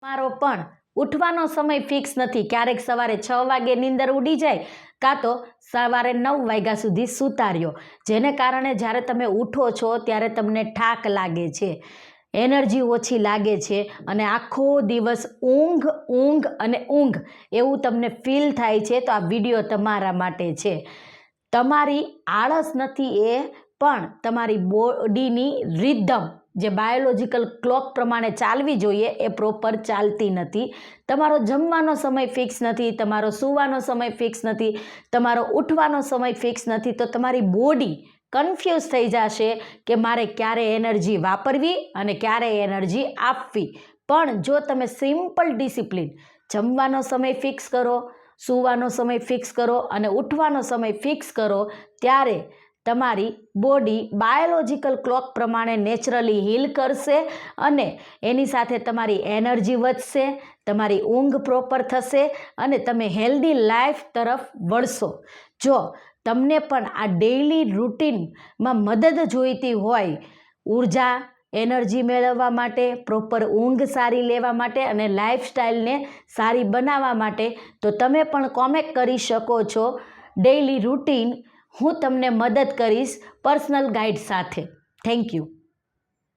તમારો પણ ઉઠવાનો સમય ફિક્સ નથી. ક્યારેક સવારે 6 વાગે નીંદર ઉડી જાય, કાં તો સવારે 9 વાગ્યા સુધી સૂતા રહ્યો, જેને કારણે જ્યારે તમે ઉઠો છો ત્યારે તમને થાક લાગે છે, એનર્જી ઓછી લાગે છે અને આખો દિવસ ઊંઘ ઊંઘ અને ઊંઘ એવું તમને ફીલ થાય છે. તો આ વિડીયો તમારા માટે છે. તમારી આળસ નથી, એ પણ તમારી બોડીની રિધમ જે બાયોલોજિકલ ક્લોક પ્રમાણે ચાલવી જોઈએ એ પ્રોપર ચાલતી નથી. તમારો જમવાનો સમય ફિક્સ નથી, તમારો સૂવાનો સમય ફિક્સ નથી, તમારો ઉઠવાનો સમય ફિક્સ નથી. તો તમારી બોડી કન્ફ્યુઝ થઈ જશે કે મારે ક્યારે એનર્જી વાપરવી અને ક્યારે એનર્જી આપવી. પણ જો તમે સિમ્પલ ડિસિપ્લિન, જમવાનો સમય ફિક્સ કરો, સૂવાનો સમય ફિક્સ કરો અને ઉઠવાનો સમય ફિક્સ કરો, ત્યારે તમારી બોડી બાયોલોજિકલ ક્લોક પ્રમાણે નેચરલી હીલ કરશે અને એની સાથે તમારી એનર્જી વધશે, તમારી ઊંઘ પ્રોપર થશે અને તમે હેલ્ધી લાઈફ તરફ વળશો. જો તમને પણ આ ડેઇલી રૂટીનમાં મદદ જોઈતી હોય, ઉર્જા એનર્જી મેળવવા માટે, પ્રોપર ઊંઘ સારી લેવા માટે અને લાઈફસ્ટાઈલને સારી બનાવવા માટે, તો તમે પણ કોમેન્ટ કરી શકો છો. ડેઇલી રૂટીન હું તમને મદદ કરીશ પર્સનલ ગાઈડ સાથે. Thank you.